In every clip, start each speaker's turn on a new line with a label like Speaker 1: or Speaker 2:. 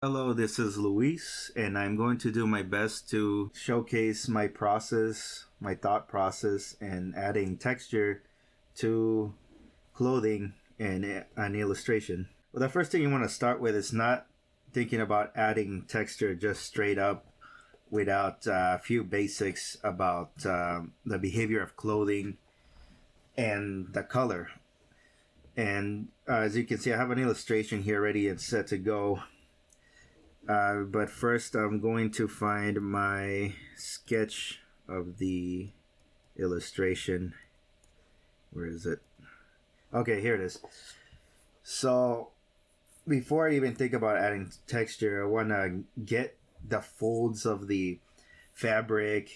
Speaker 1: Hello, this is Luis, and I'm going to do my best to showcase my process, my thought process, and adding texture to clothing in an illustration. Well, the first thing you want to start with is not thinking about adding texture just straight up without a few basics about the behavior of clothing and the color. And as you can see, I have an illustration here ready and set to go. But first I'm going to find my sketch of the illustration. Where is it? Okay, here it is. So before I even think about adding texture, I want to get the folds of the fabric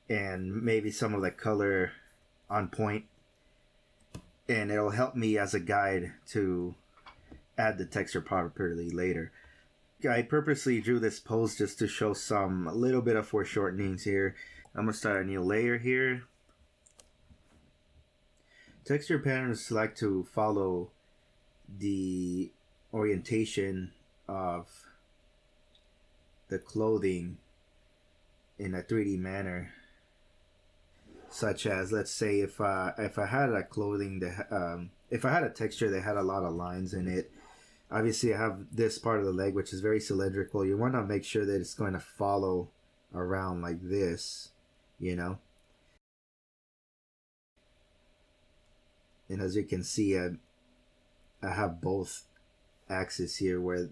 Speaker 1: and maybe some of the color on point, and it'll help me as a guide to add the texture properly later. I purposely drew this pose just to show a little bit of foreshortenings here. I'm gonna start a new layer here. Texture patterns like to follow the orientation of the clothing in a 3D manner, such as, let's say, if I had a clothing that if I had a texture that had a lot of lines in it. Obviously, I have this part of the leg, which is very cylindrical. You want to make sure that it's going to follow around like this, you know. And as you can see, I have both axes here where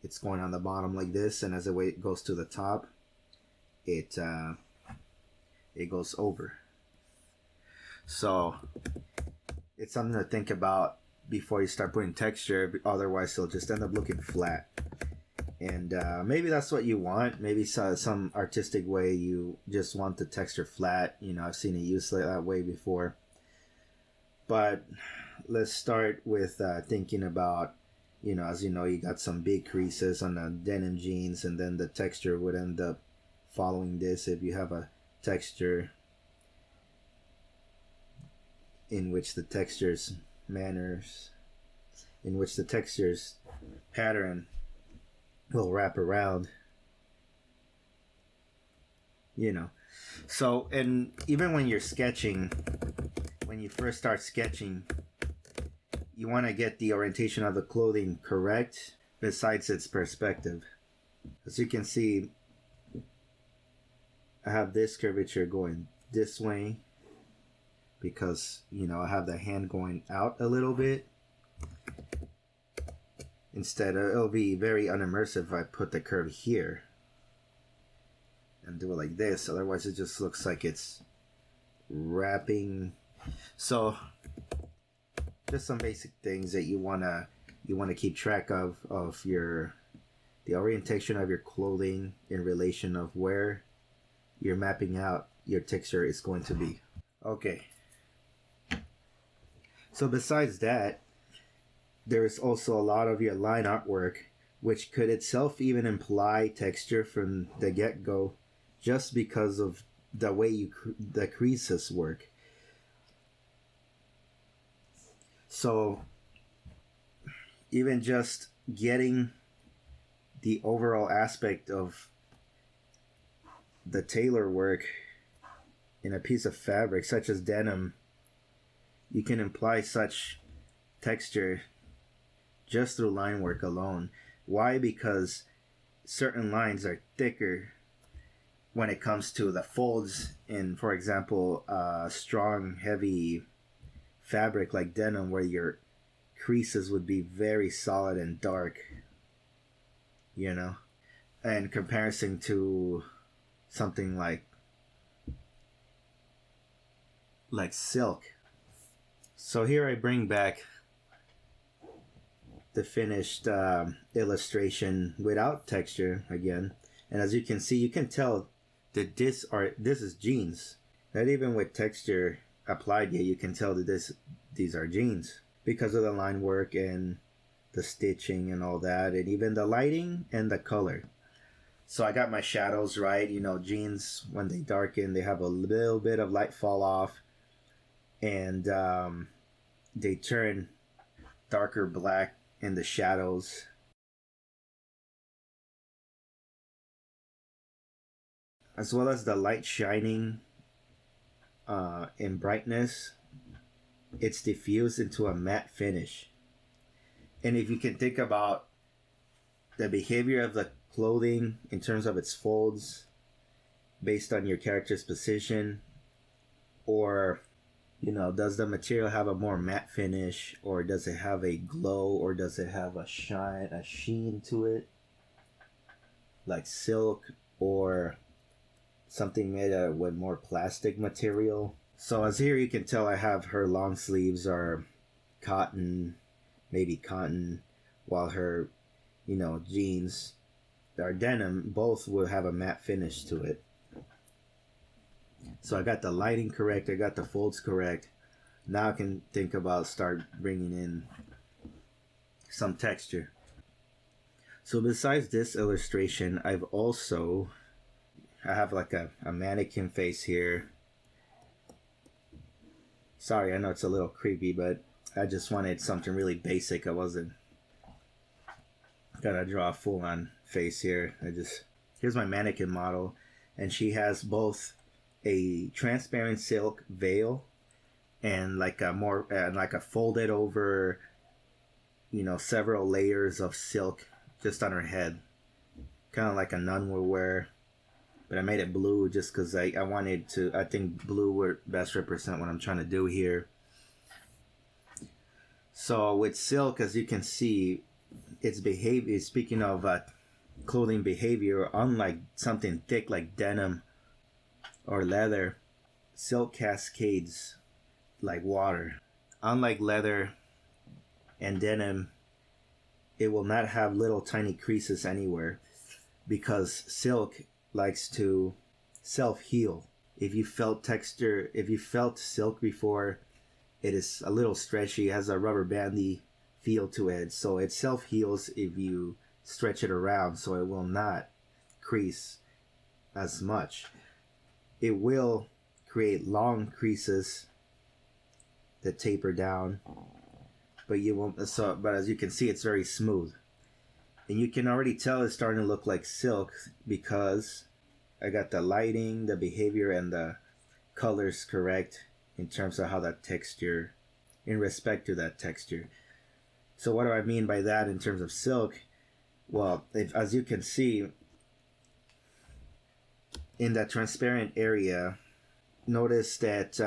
Speaker 1: it's going on the bottom like this, and as the way it goes to the top, it goes over. So it's something to think about before you start putting texture, otherwise it'll just end up looking flat. And maybe that's what you want. Maybe some artistic way you just want the texture flat. You know, I've seen it used that way before. But let's start with thinking about, you know, as you know, you got some big creases on the denim jeans, and then the texture would end up following this if you have a texture in which the texture's pattern will wrap around, you know. So, and even when you're sketching, when you first start sketching, you want to get the orientation of the clothing correct besides its perspective. As you can see, I have this curvature going this way because, you know, I have the hand going out a little bit. Instead, it'll be very unimmersive if I put the curve here and do it like this. Otherwise, it just looks like it's wrapping. So, just some basic things that you wanna keep track of the orientation of your clothing in relation of where you're mapping out your texture is going to be. Okay. So besides that, there's also a lot of your line artwork, which could itself even imply texture from the get-go, just because of the way the creases work. So even just getting the overall aspect of the tailor work in a piece of fabric such as denim, you can imply such texture just through line work alone. Why? Because certain lines are thicker when it comes to the folds in, for example, strong, heavy fabric like denim, where your creases would be very solid and dark, you know, in comparison to something like silk. So here I bring back the finished illustration without texture again, and as you can see, you can tell that this is jeans. Not even with texture applied yet, you can tell that these are jeans because of the line work and the stitching and all that, and even the lighting and the color. So I got my shadows right. You know, jeans, when they darken, they have a little bit of light fall off, and they turn darker black in the shadows as well as the light shining in brightness, it's diffused into a matte finish. And if you can think about the behavior of the clothing in terms of its folds based on your character's position, or does the material have a more matte finish, or does it have a glow, or does it have a sheen to it, like silk or something made with more plastic material. So as here you can tell, I have her long sleeves are cotton, maybe cotton, while her jeans are denim. Both will have a matte finish to it. So I got the lighting correct, I got the folds correct. Now I can think about start bringing in some texture. So besides this illustration, I have like a mannequin face here. Sorry, I know it's a little creepy, but I just wanted something really basic. I wasn't gonna draw a full-on face here. Here's my mannequin model, and she has both a transparent silk veil and like a folded over, several layers of silk just on her head, kind of like a nun would wear. But I made it blue just because I wanted to. I think blue would best represent what I'm trying to do here. So with silk, as you can see, its behavior, speaking of clothing behavior, unlike something thick like denim or leather, silk cascades like water. Unlike leather and denim, it will not have little tiny creases anywhere, because silk likes to self-heal. If you felt silk before, it is a little stretchy, it has a rubber bandy feel to it, so it self-heals if you stretch it around, so it will not crease as much. It will create long creases that taper down, but you won't. But as you can see, it's very smooth. And you can already tell it's starting to look like silk because I got the lighting, the behavior, and the colors correct in terms of how that texture, in respect to that texture. So what do I mean by that in terms of silk? Well, as you can see, in that transparent area, notice that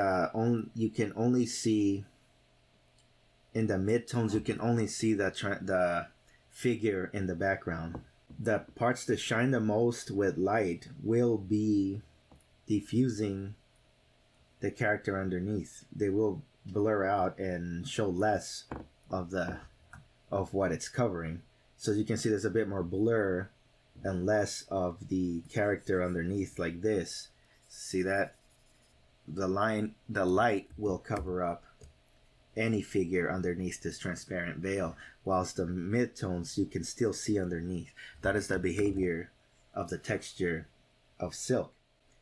Speaker 1: you can only see, in the midtones, you can only see the figure in the background. The parts that shine the most with light will be diffusing the character underneath. They will blur out and show less of what it's covering. So you can see there's a bit more blur and less of the character underneath, like this. See that? The light will cover up any figure underneath this transparent veil, whilst the midtones you can still see underneath. That is the behavior of the texture of silk.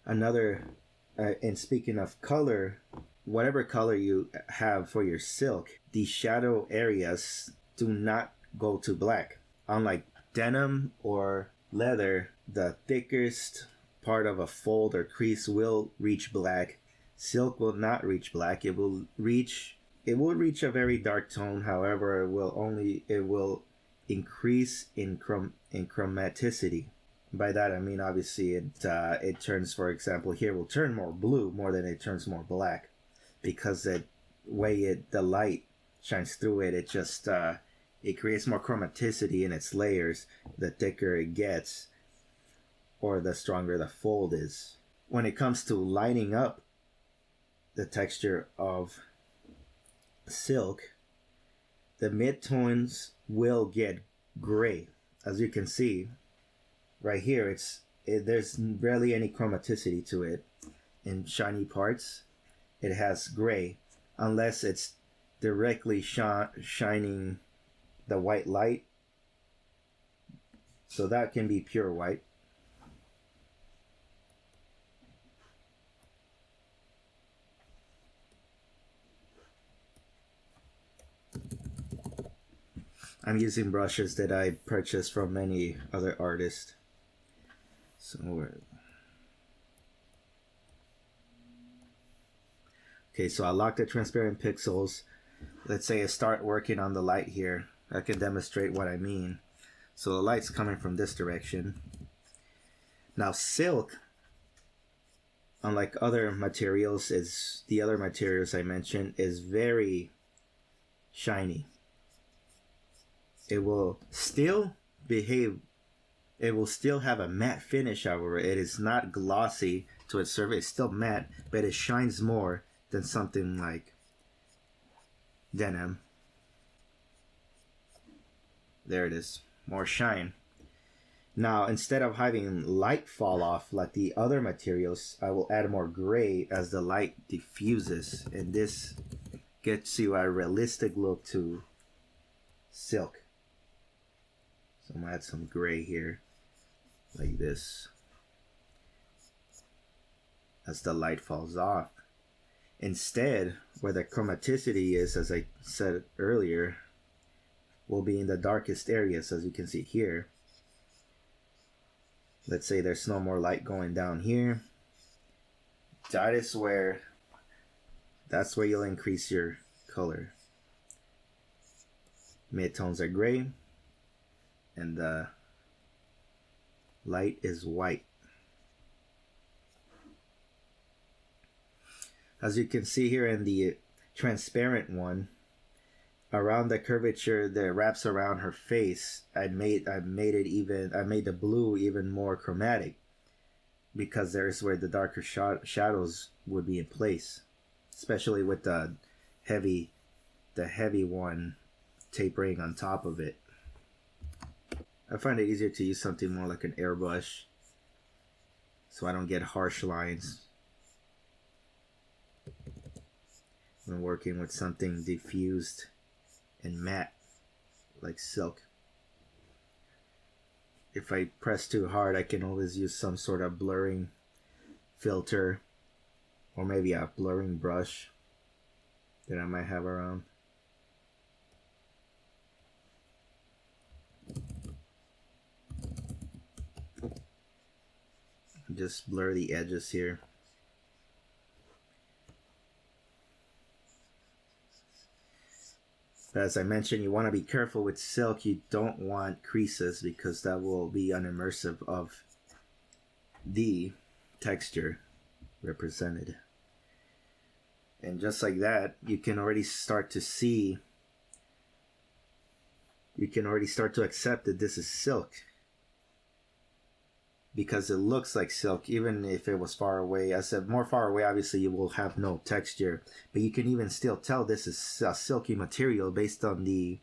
Speaker 1: And speaking of color, whatever color you have for your silk, the shadow areas do not go to black. Unlike denim or leather, the thickest part of a fold or crease will reach black. Silk will not reach black. It will reach a very dark tone. However, it will increase in chromaticity. By that I mean, obviously, it turns, for example, here will turn more blue more than it turns more black, because the way the light shines through it, it creates more chromaticity in its layers. The thicker it gets, or the stronger the fold is. When it comes to lighting up the texture of silk, the midtones will get gray. As you can see right here, there's barely any chromaticity to it. In shiny parts, it has gray, unless it's directly shining the white light. So that can be pure white. I'm using brushes that I purchased from many other artists. So Okay, so I lock the transparent pixels. Let's say I start working on the light here. I can demonstrate what I mean. So the light's coming from this direction. Now silk, unlike other materials, the other materials I mentioned, is very shiny. It will still behave, it will still have a matte finish, however. It is not glossy to its surface, it's still matte, but it shines more than something like denim. There it is, more shine. Now, instead of having light fall off like the other materials, I will add more gray as the light diffuses, and this gets you a realistic look to silk. So I'm gonna add some gray here, like this, as the light falls off. Instead, where the chromaticity is, as I said earlier, will be in the darkest areas, as you can see here. Let's say there's no more light going down here. That's where you'll increase your color. Midtones are gray, and the light is white. As you can see here in the transparent one, around the curvature that wraps around her face, I made the blue even more chromatic, because there's where the darker shadows would be in place, especially with the heavy one tapering on top of it. I find it easier to use something more like an airbrush, so I don't get harsh lines when working with something diffused and matte like silk. If I press too hard, I can always use some sort of blurring filter, or maybe a blurring brush that I might have around. Just blur the edges here. As I mentioned, you want to be careful with silk. You don't want creases, because that will be unimmersive of the texture represented. And just like that, you can already start to see, you can already start to accept that this is silk, because it looks like silk, even if it was far away. I said more far away, obviously you will have no texture, but you can even still tell this is a silky material based on the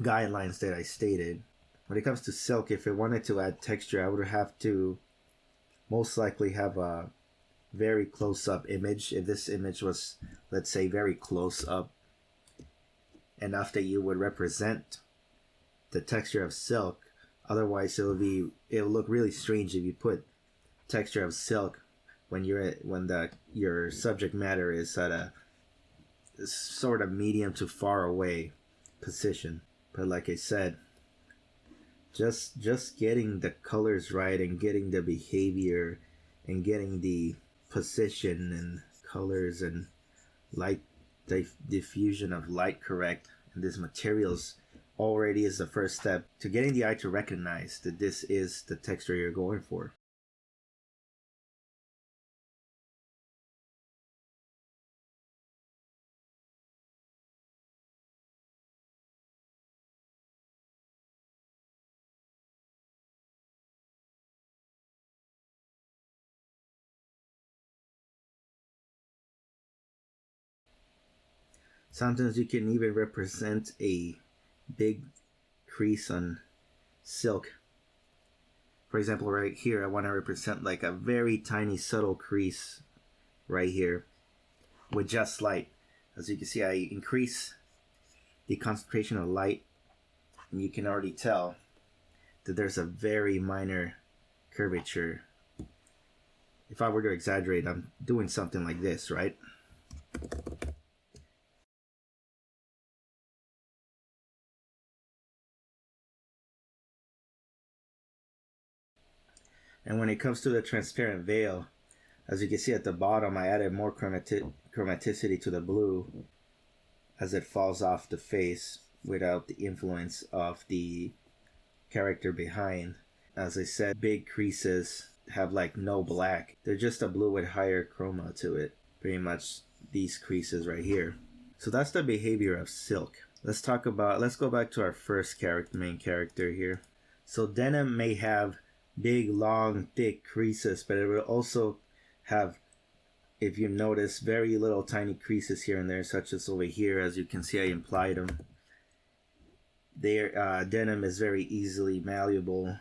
Speaker 1: guidelines that I stated. When it comes to silk, if I wanted to add texture, I would have to most likely have a very close-up image. If this image was, let's say, very close up, enough that you would represent the texture of silk. Otherwise, it'll look really strange if you put texture of silk when your subject matter is at a sort of medium to far away position. But like I said, just getting the colors right, and getting the behavior, and getting the position and colors and light, the diffusion of light correct, and these materials already is the first step to getting the eye to recognize that this is the texture you're going for. Sometimes you can even represent a big crease on silk. For example, right here, I want to represent like a very tiny subtle crease right here with just light. As you can see, I increase the concentration of light, and you can already tell that there's a very minor curvature. If I were to exaggerate, I'm doing something like this, right? And when it comes to the transparent veil, As you can see at the bottom, I added more chromaticity to the blue as it falls off the face without the influence of the character behind. As I said, big creases have like no black. They're just a blue with higher chroma to it. Pretty much these creases right here. So that's the behavior of silk. Let's go back to our first main character here. So denim may have big, long, thick creases, but it will also have, if you notice, very little tiny creases here and there, such as over here. As you can see, I implied them. Denim is very easily malleable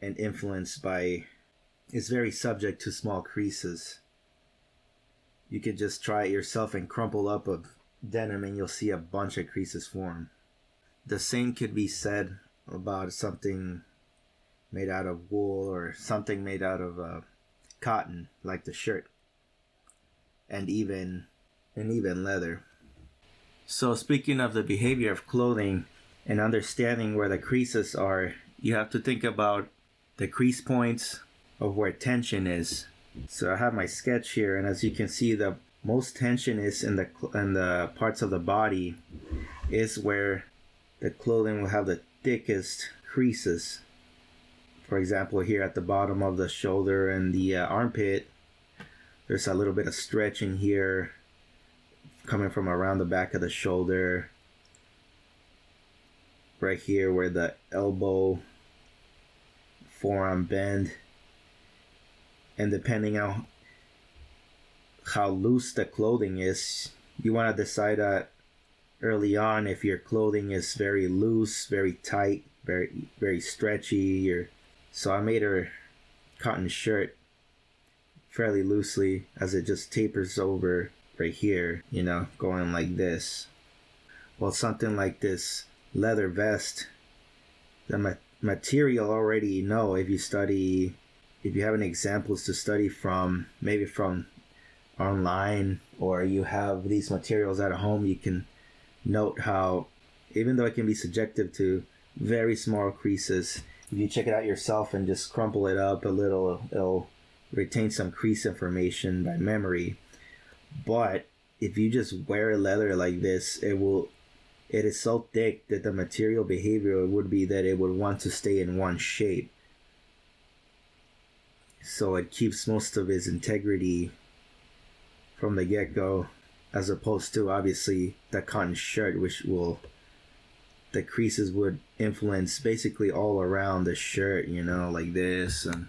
Speaker 1: and is very subject to small creases. You could just try it yourself and crumple up a denim and you'll see a bunch of creases form. The same could be said about something made out of wool or something made out of cotton, like the shirt, and even leather. So speaking of the behavior of clothing and understanding where the creases are, you have to think about the crease points of where tension is. So I have my sketch here, and as you can see, the most tension is in the parts of the body is where the clothing will have the thickest creases. For example, here at the bottom of the shoulder and the armpit, there's a little bit of stretching here coming from around the back of the shoulder. Right here where the elbow, forearm bend. And depending on how loose the clothing is, you want to decide early on if your clothing is very loose, very tight, very, very stretchy. So I made her cotton shirt fairly loosely, as it just tapers over right here, going like this. Well, something like this leather vest, the material already, if you have any examples to study from, maybe from online, or you have these materials at home, you can note how, even though it can be subjective to very small creases, if you check it out yourself and just crumple it up a little, it'll retain some crease information by memory. But if you just wear leather like this, it is so thick that the material behavior would be that it would want to stay in one shape. So it keeps most of its integrity from the get-go, as opposed to obviously the cotton shirt, the creases would influence basically all around the shirt, like this, and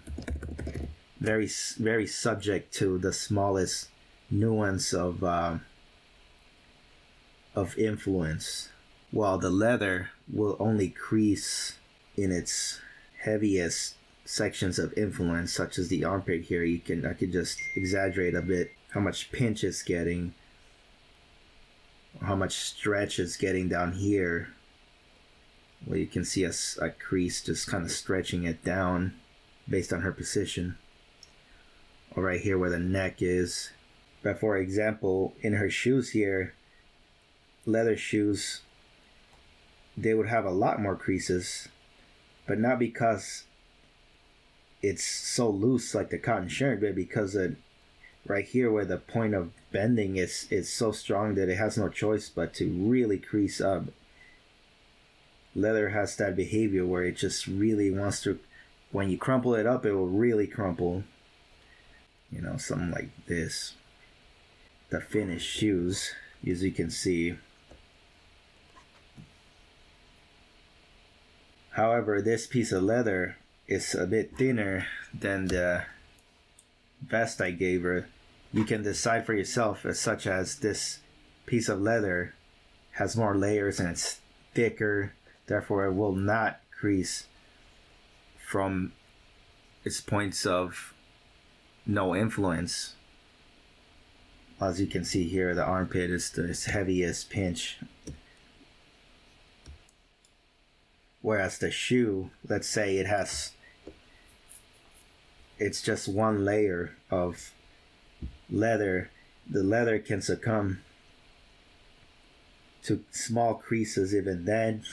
Speaker 1: very, very subject to the smallest nuance of influence. While the leather will only crease in its heaviest sections of influence, such as the armpit here. I could just exaggerate a bit how much pinch it's getting, how much stretch it's getting down here. Well, you can see a crease just kind of stretching it down based on her position. Or right here where the neck is. But for example, in her shoes here, leather shoes, they would have a lot more creases, but not because it's so loose like the cotton shirt, but because right here where the point of bending is so strong that it has no choice but to really crease up. Leather has that behavior where it just really wants to, when you crumple it up, it will really crumple. Something like this. The finished shoes, as you can see. However, this piece of leather is a bit thinner than the vest I gave her. You can decide for yourself, such as this piece of leather has more layers and it's thicker, therefore it will not crease from its points of no influence. As you can see here, the armpit is the heaviest pinch. Whereas the shoe, let's say it's just one layer of leather, the leather can succumb to small creases even then,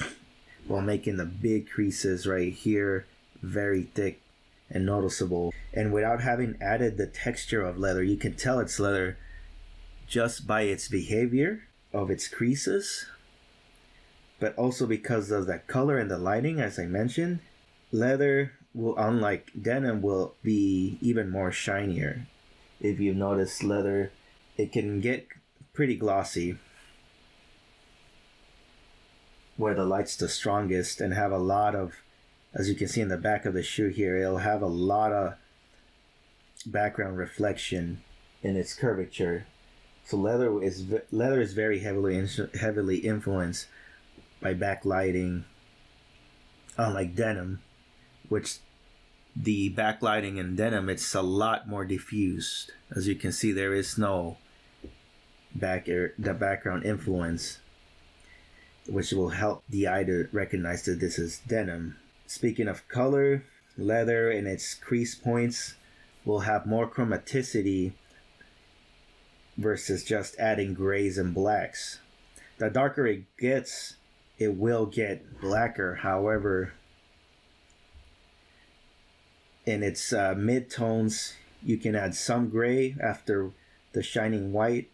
Speaker 1: while making the big creases right here very thick and noticeable. And without having added the texture of leather, you can tell it's leather just by its behavior of its creases, but also because of the color and the lighting, as I mentioned. Leather will, unlike denim, will be even more shinier. If you notice, leather, it can get pretty glossy where the light's the strongest and have a lot of, as you can see in the back of the shoe here, it'll have a lot of background reflection in its curvature. So leather is very heavily influenced by backlighting, unlike denim, which the backlighting in denim, it's a lot more diffused. As you can see, there is no the background influence, which will help the eye to recognize that this is denim. Speaking of color, leather and its crease points will have more chromaticity versus just adding grays and blacks. The darker it gets, it will get blacker. However, in its mid-tones, you can add some gray after the shining white.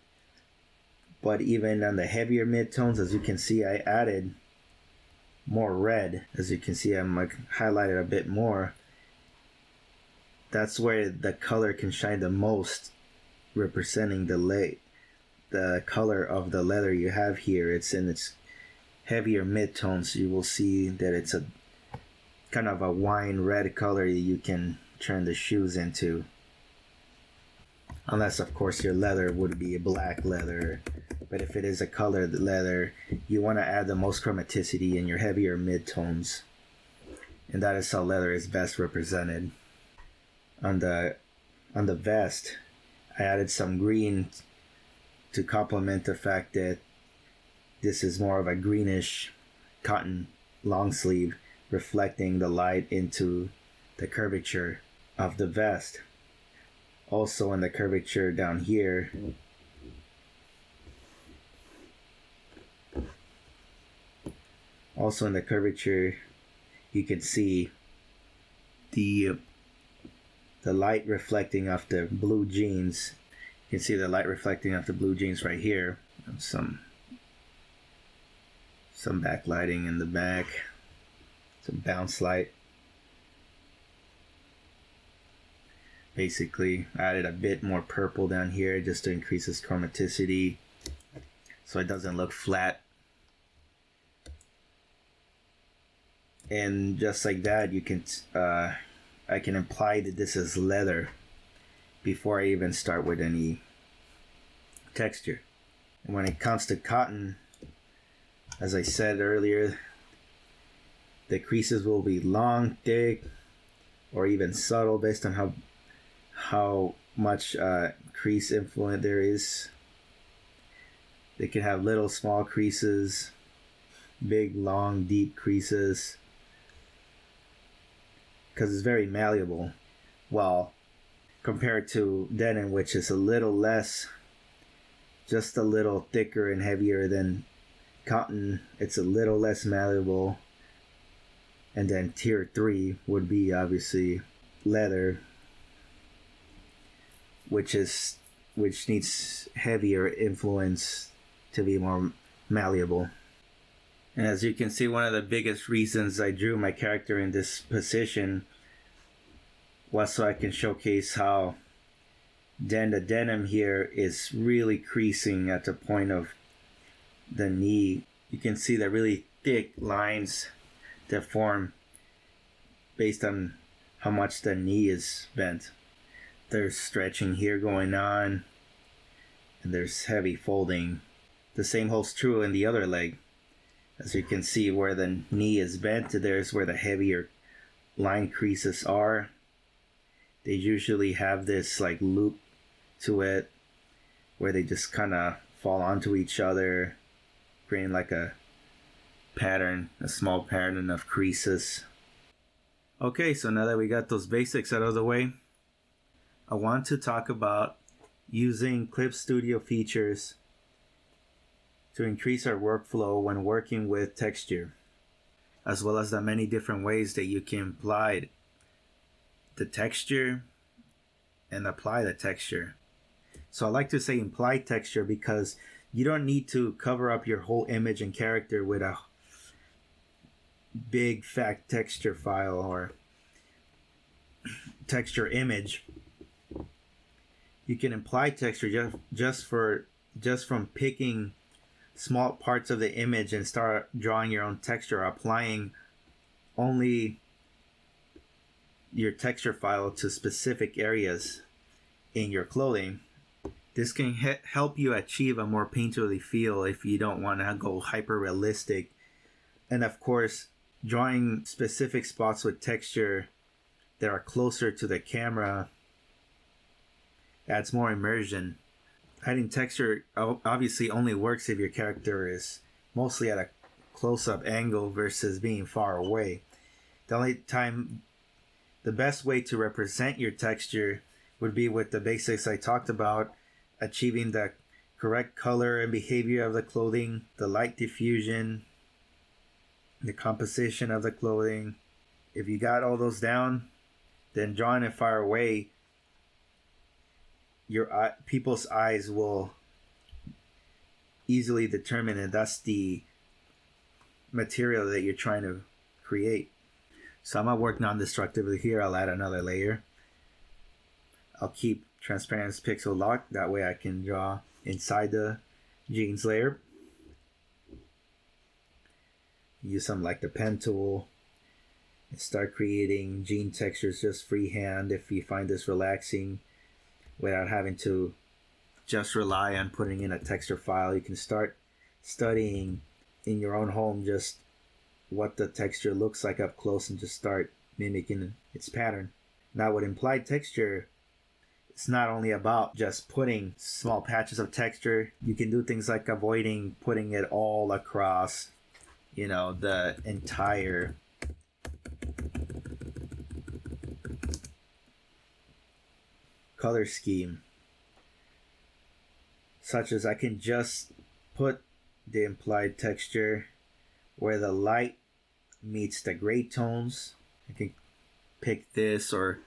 Speaker 1: But even on the heavier mid-tones, as you can see, I added more red. As you can see, I'm highlighted a bit more. That's where the color can shine the most, representing the color of the leather you have here. It's in its heavier mid-tones. You will see that it's a kind of a wine red color you can turn the shoes into. Unless, of course, your leather would be a black leather. But if it is a colored leather, you want to add the most chromaticity in your heavier mid-tones. And that is how leather is best represented. On the vest, I added some green to complement the fact that this is more of a greenish cotton long sleeve, reflecting the light into the curvature of the vest. Also in the curvature down here, you can see the light reflecting off the blue jeans. You can see the light reflecting off the blue jeans right here. Some backlighting in the back, some bounce light. Basically, I added a bit more purple down here just to increase its chromaticity so it doesn't look flat. And just like that, you can I can imply that this is leather before I even start with any texture. And when it comes to cotton, as I said earlier, the creases will be long, thick, or even subtle based on how much crease influence there is. They can have little small creases, big, long, deep creases, because it's very malleable. While compared to denim, which is a little less, just a little thicker and heavier than cotton, it's a little less malleable. And then tier 3 would be obviously leather, which needs heavier influence to be more malleable. And as you can see, one of the biggest reasons I drew my character in this position was so I can showcase how then the denim here is really creasing at the point of the knee. You can see the really thick lines that form based on how much the knee is bent. There's stretching here going on, and there's heavy folding. The same holds true in the other leg. As you can see, where the knee is bent, there's where the heavier line creases are. They usually have this like loop to it where they just kind of fall onto each other, creating like a pattern, a small pattern of creases. Okay, so now that we got those basics out of the way, I want to talk about using Clip Studio features to increase our workflow when working with texture, as well as the many different ways that you can apply the texture and apply the texture. So I like to say imply texture because you don't need to cover up your whole image and character with a big fat texture file or texture image. You can imply texture just from picking small parts of the image and start drawing your own texture, applying only your texture file to specific areas in your clothing. This can help you achieve a more painterly feel if you don't want to go hyper realistic. And of course, drawing specific spots with texture that are closer to the camera adds more immersion. Adding texture obviously only works if your character is mostly at a close-up angle versus being far away. The best way to represent your texture would be with the basics I talked about, achieving the correct color and behavior of the clothing, the light diffusion, the composition of the clothing. If you got all those down, then drawing it far away, people's eyes will easily determine that that's the material that you're trying to create. So I'm gonna work non-destructively here. I'll add another layer. I'll keep transparency pixel lock, that way I can draw inside the jeans layer. Use something like the pen tool and start creating jean textures just freehand if you find this relaxing, without having to just rely on putting in a texture file. You can start studying in your own home just what the texture looks like up close and just start mimicking its pattern. Now with implied texture, it's not only about just putting small patches of texture. You can do things like avoiding putting it all across, the entire color scheme. Such as I can just put the implied texture where the light meets the gray tones. I can pick this or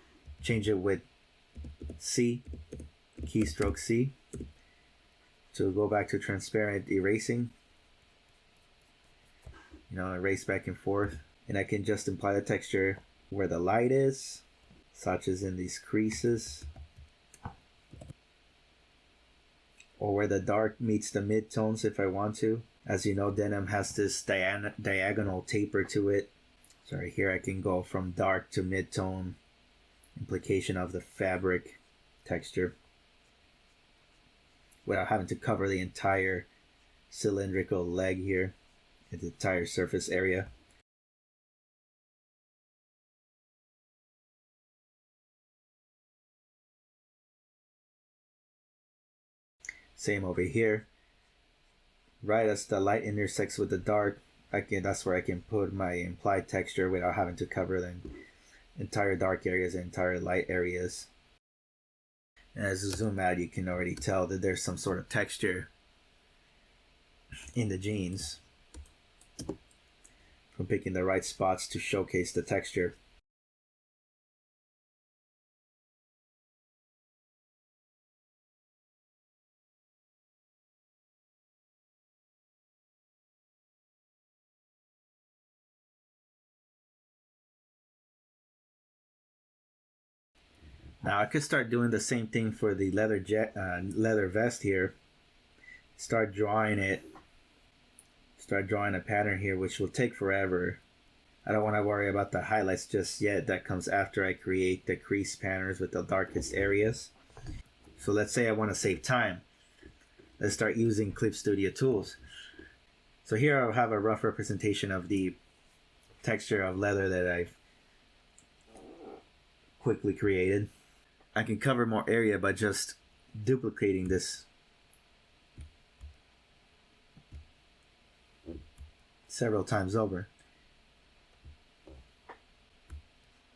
Speaker 1: change it with C, keystroke C, to go back to transparent erasing. Erase back and forth. And I can just imply the texture where the light is, such as in these creases, or where the dark meets the mid-tones if I want to. As you know, denim has this diagonal taper to it. So right here I can go from dark to mid-tone, implication of the fabric texture, without having to cover the entire cylindrical leg here, the entire surface area. Same over here. Right as the light intersects with the dark, that's where I can put my implied texture without having to cover the entire dark areas and entire light areas. And as I zoom out, you can already tell that there's some sort of texture in the jeans from picking the right spots to showcase the texture. Now I could start doing the same thing for the leather vest here. Start drawing a pattern here, which will take forever. I don't want to worry about the highlights just yet. That comes after I create the crease patterns with the darkest areas. So let's say I want to save time. Let's start using Clip Studio tools. So here I'll have a rough representation of the texture of leather that I've quickly created. I can cover more area by just duplicating this several times over.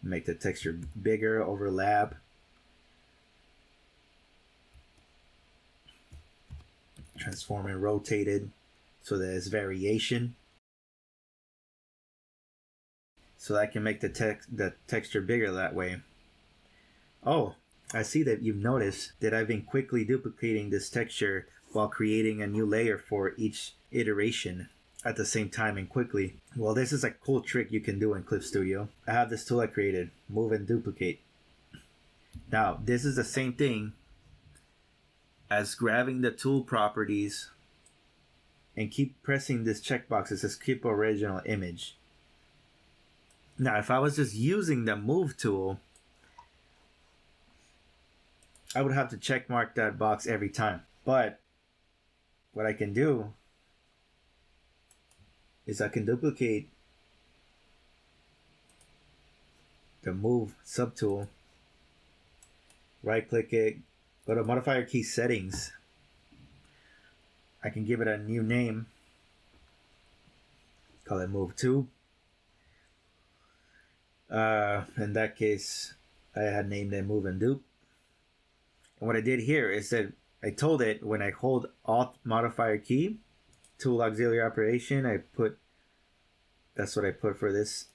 Speaker 1: Make the texture bigger, overlap. Transform and rotate it so there's variation. So I can make the texture bigger that way. Oh, I see that you've noticed that I've been quickly duplicating this texture while creating a new layer for each iteration at the same time and quickly. Well, this is a cool trick you can do in Clip Studio. I have this tool I created, Move and Duplicate. Now, this is the same thing as grabbing the tool properties and keep pressing this checkbox that says Keep Original Image. Now, if I was just using the Move tool, I would have to check mark that box every time. But what I can do is I can duplicate the Move subtool, right click it, go to modifier key settings. I can give it a new name, call it Move 2. In that case, I had named it Move and Dupe. And what I did here is that I told it when I hold Alt modifier key, tool auxiliary operation, that's what I put for this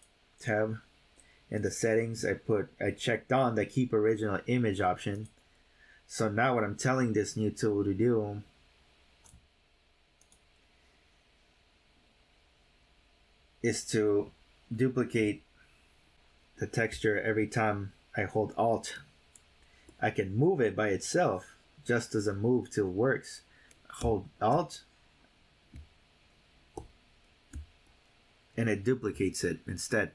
Speaker 1: tab. In the settings, I checked on the Keep Original Image option. So now what I'm telling this new tool to do is to duplicate the texture every time I hold Alt. I can move it by itself, just as a Move tool works. Hold Alt, and it duplicates it instead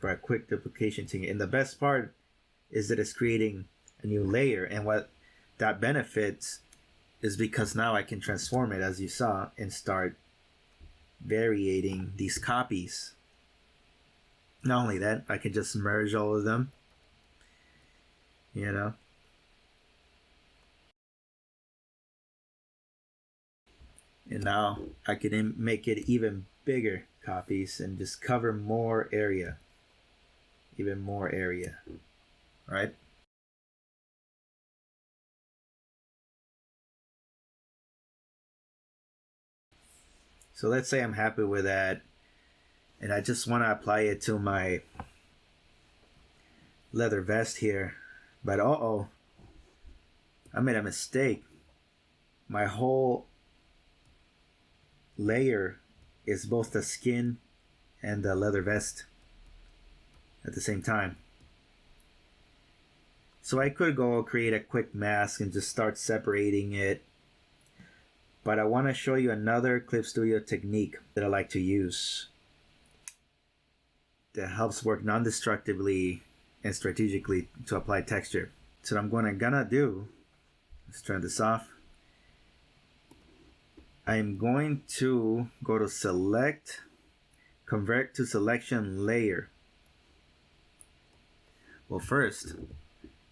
Speaker 1: for a quick duplication thing. And the best part is that it's creating a new layer, and what that benefits is because now I can transform it, as you saw, and start varying these copies. Not only that, I can just merge all of them, you know. And now I can make it even bigger copies and just cover more area, even more area, right? So let's say I'm happy with that, and I just want to apply it to my leather vest here. But I made a mistake. My whole layer is both the skin and the leather vest at the same time. So I could go create a quick mask and just start separating it. But I want to show you another Clip Studio technique that I like to use that helps work non-destructively and strategically to apply texture. So what I'm gonna do, let's turn this off. I'm going to go to Select, Convert to Selection Layer. Well, first,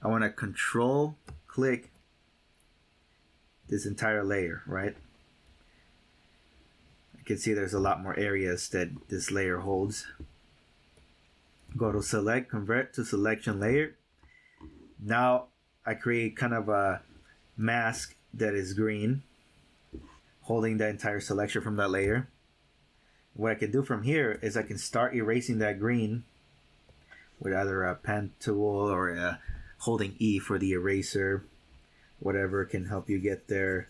Speaker 1: I want to Control click this entire layer, right? You can see there's a lot more areas that this layer holds. Go to Select, Convert to Selection Layer. Now I create kind of a mask that is green, holding the entire selection from that layer. What I can do from here is I can start erasing that green with either a pen tool or holding E for the eraser. Whatever can help you get there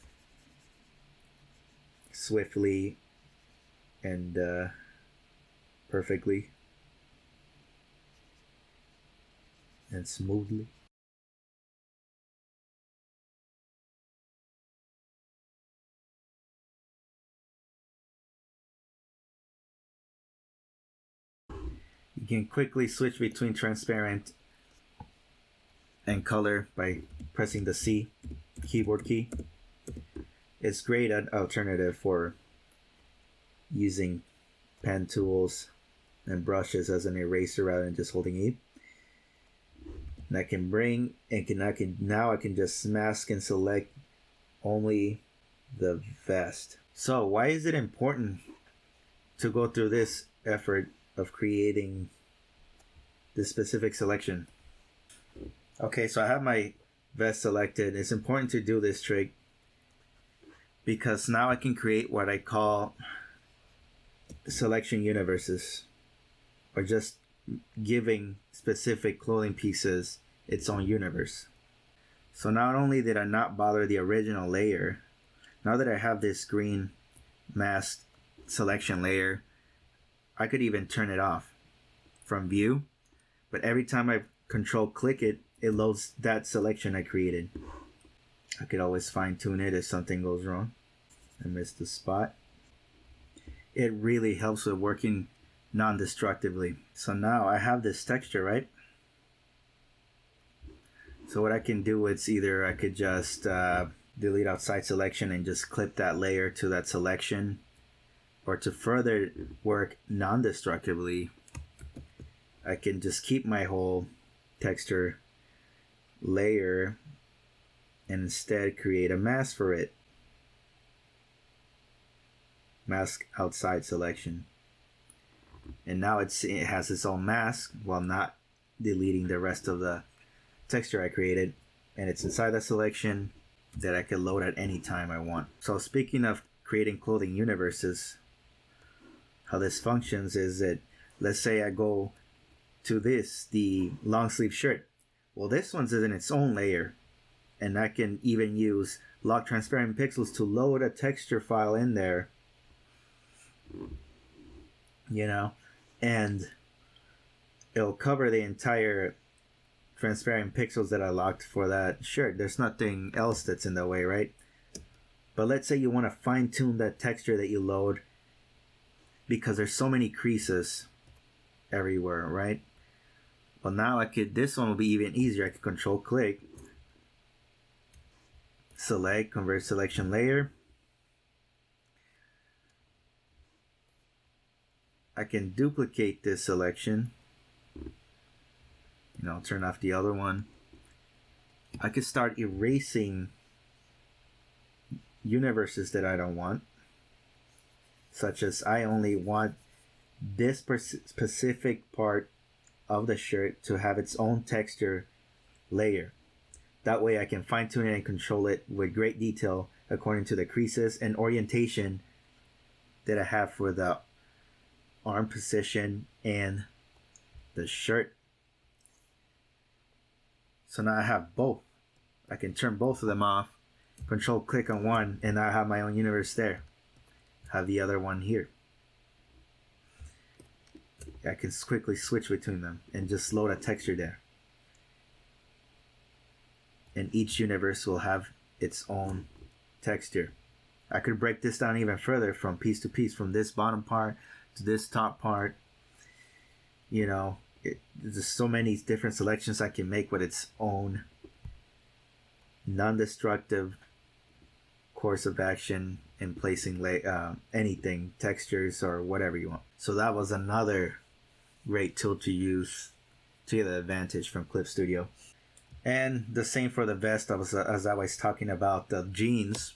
Speaker 1: swiftly and perfectly and smoothly. You can quickly switch between transparent and color by pressing the C keyboard key. It's great an alternative for using pen tools and brushes as an eraser rather than just holding E. And I can now I can just mask and select only the vest. So why is it important to go through this effort of creating this specific selection? Okay, so I have my vest selected. It's important to do this trick because now I can create what I call selection universes, or just giving specific clothing pieces its own universe. So not only did I not bother the original layer, now that I have this green mask selection layer, I could even turn it off from view, but every time I control click it, it loads that selection I created. I could always fine tune it if something goes wrong. I missed the spot. It really helps with working non-destructively. So now I have this texture, right? So what I can do is either I could just delete outside selection and just clip that layer to that selection, or to further work non-destructively, I can just keep my whole texture layer and instead create a mask for it. Mask outside selection. And now it has its own mask while not deleting the rest of the texture I created. And it's inside the selection that I can load at any time I want. So speaking of creating clothing universes, how this functions is that, let's say I go to the long sleeve shirt. Well, this one's in its own layer, and I can even use lock transparent pixels to load a texture file in there, and it'll cover the entire transparent pixels that I locked for that shirt. There's nothing else that's in the way, right? But let's say you want to fine tune that texture that you load, because there's so many creases everywhere, right? Well, now this one will be even easier. I could control click, select, convert selection layer. I can duplicate this selection. Turn off the other one. I could start erasing universes that I don't want, such as I only want this specific part of the shirt to have its own texture layer. That way I can fine tune it and control it with great detail according to the creases and orientation that I have for the arm position and the shirt. So now I have both. I can turn both of them off, control click on one, and now I have my own universe there. Have the other one here. I can quickly switch between them and just load a texture there. And each universe will have its own texture. I could break this down even further from piece to piece, from this bottom part to this top part. There's so many different selections I can make with its own non-destructive course of action in placing anything, textures, or whatever you want. So that was another great tool to use to your advantage from Clip Studio. And the same for the vest. As I was talking about the jeans.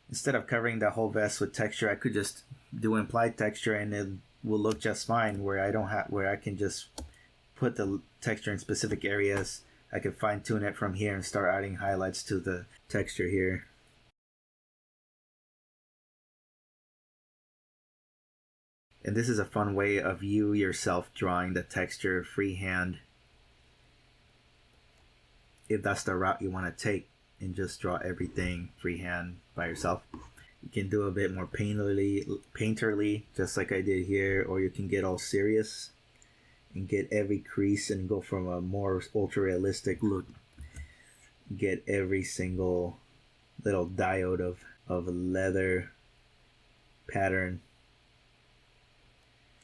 Speaker 1: Instead of covering the whole vest with texture, I could just do implied texture and it will look just fine, where I can just put the texture in specific areas. I can fine tune it from here and start adding highlights to the texture here. And this is a fun way of you yourself drawing the texture freehand, if that's the route you want to take, and just draw everything freehand by yourself. You can do a bit more painterly, just like I did here, or you can get all serious and get every crease and go from a more ultra realistic look. Get every single little diode of leather pattern.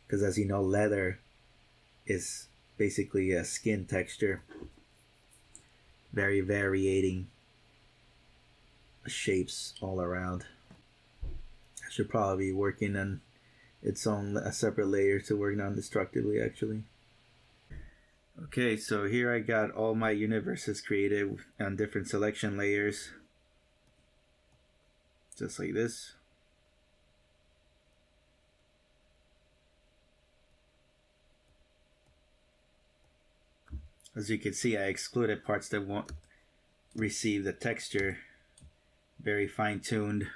Speaker 1: Because as you know, leather is basically a skin texture. Very variating shapes all around. I should probably be working on a separate layer to work non-destructively, actually. Okay, so here I got all my universes created on different selection layers. Just like this. As you can see, I excluded parts that won't receive the texture. Very fine-tuned.